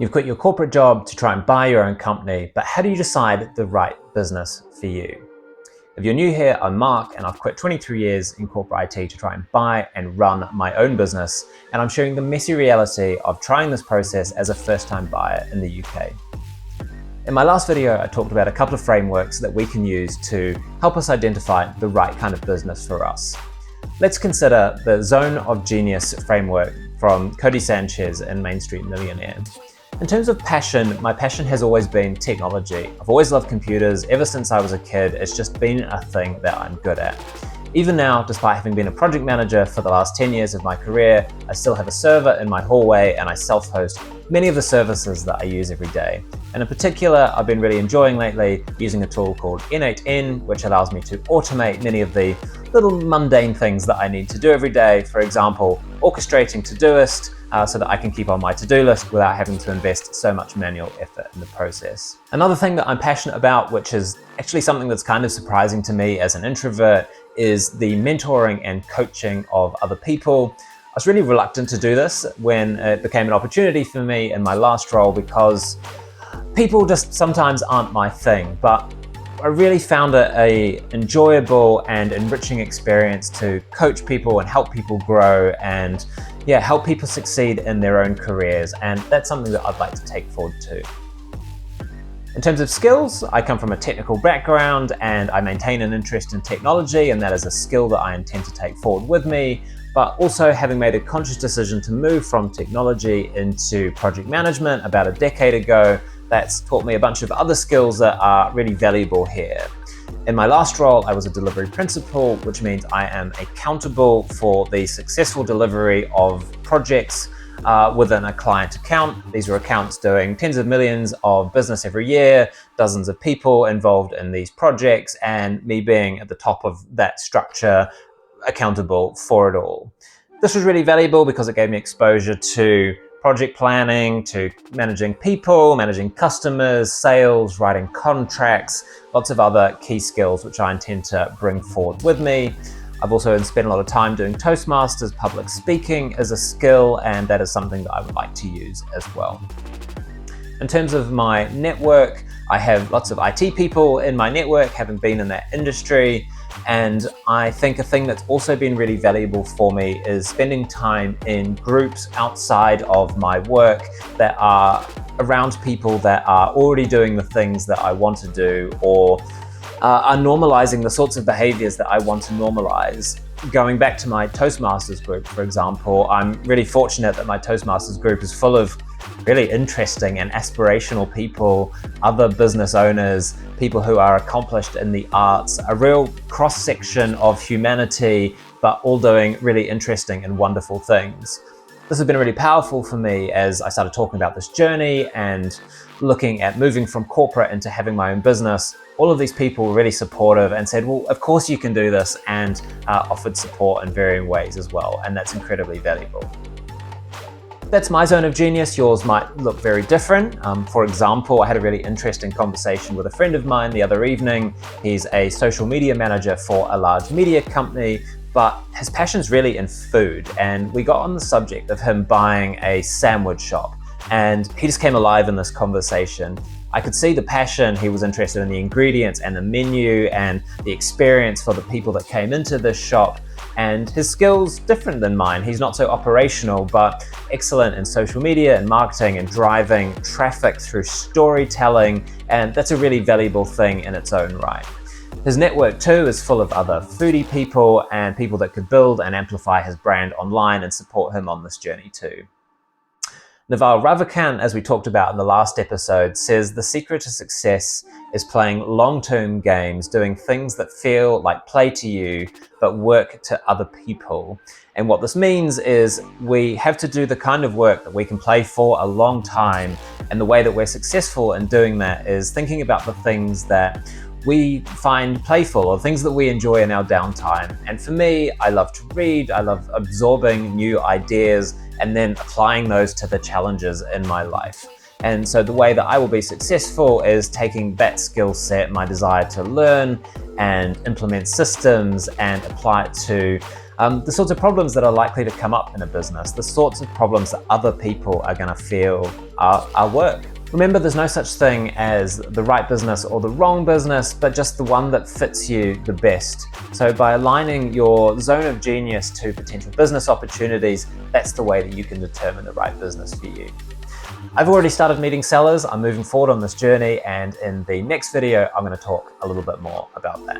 You've quit your corporate job to try and buy your own company, but how do you decide the right business for you? If you're new here, I'm Mark, and I've quit 23 years in corporate IT to try and buy and run my own business, and I'm sharing the messy reality of trying this process as a first-time buyer in the UK. In my last video, I talked about a couple of frameworks that we can use to help us identify the right kind of business for us. Let's consider the Zone of Genius framework from Codie Sanchez in Main Street Millionaire. In terms of passion, my passion has always been technology. I've always loved computers. Ever since I was a kid, it's just been a thing that I'm good at. Even now, despite having been a project manager for the last 10 years of my career, I still have a server in my hallway and I self-host many of the services that I use every day. And in particular, I've been really enjoying lately using a tool called N8N, which allows me to automate many of the little mundane things that I need to do every day. For example, orchestrating Todoist, so that I can keep on my to-do list without having to invest so much manual effort in the process. Another thing that I'm passionate about, which is actually something that's kind of surprising to me as an introvert, is the mentoring and coaching of other people. I was really reluctant to do this when it became an opportunity for me in my last role because people just sometimes aren't my thing, but I really found it an enjoyable and enriching experience to coach people and help people grow and help people succeed in their own careers. And that's something that I'd like to take forward too. In terms of skills, I come from a technical background and I maintain an interest in technology, and that is a skill that I intend to take forward with me. But also, having made a conscious decision to move from technology into project management about a decade ago, that's taught me a bunch of other skills that are really valuable here. In my last role, I was a delivery principal, which means I am accountable for the successful delivery of projects within a client account. These are accounts doing tens of millions of business every year, dozens of people involved in these projects, and me being at the top of that structure, accountable for it all. This was really valuable because it gave me exposure to project planning, to managing people, managing customers, sales, writing contracts, lots of other key skills which I intend to bring forward with me. I've also spent a lot of time doing Toastmasters. Public speaking is a skill, and that is something that I would like to use as well. In terms of my network, I have lots of IT people in my network, having been in that industry. And I think a thing that's also been really valuable for me is spending time in groups outside of my work that are around people that are already doing the things that I want to do, or are normalizing the sorts of behaviors that I want to normalize. Going back to my Toastmasters group, for example, I'm really fortunate that my Toastmasters group is full of really interesting and aspirational people, other business owners, people who are accomplished in the arts, a real cross-section of humanity, but all doing really interesting and wonderful things. This has been really powerful for me as I started talking about this journey and looking at moving from corporate into having my own business. All of these people were really supportive and said, well, of course you can do this, and offered support in varying ways as well. And that's incredibly valuable. That's my zone of genius. Yours might look very different. For example, I had a really interesting conversation with a friend of mine the other evening. He's a social media manager for a large media company, but his passion's really in food. And we got on the subject of him buying a sandwich shop, and he just came alive in this conversation. I could see the passion. He was interested in the ingredients and the menu and the experience for the people that came into this shop. And his skills different than mine. He's not so operational, but excellent in social media and marketing and driving traffic through storytelling. And that's a really valuable thing in its own right. His network too is full of other foodie people and people that could build and amplify his brand online and support him on this journey too. Naval Ravikant, as we talked about in the last episode, says the secret to success is playing long-term games, doing things that feel like play to you, but work to other people. And what this means is we have to do the kind of work that we can play for a long time. And the way that we're successful in doing that is thinking about the things that we find playful or things that we enjoy in our downtime. And for me, I love to read, I love absorbing new ideas and then applying those to the challenges in my life. And so the way that I will be successful is taking that skill set, my desire to learn and implement systems and apply it to The sorts of problems that are likely to come up in a business, the sorts of problems that other people are going to feel are work. Remember, there's no such thing as the right business or the wrong business, but just the one that fits you the best. So by aligning your zone of genius to potential business opportunities, that's the way that you can determine the right business for you. I've already started meeting sellers. I'm moving forward on this journey, and in the next video, I'm going to talk a little bit more about that.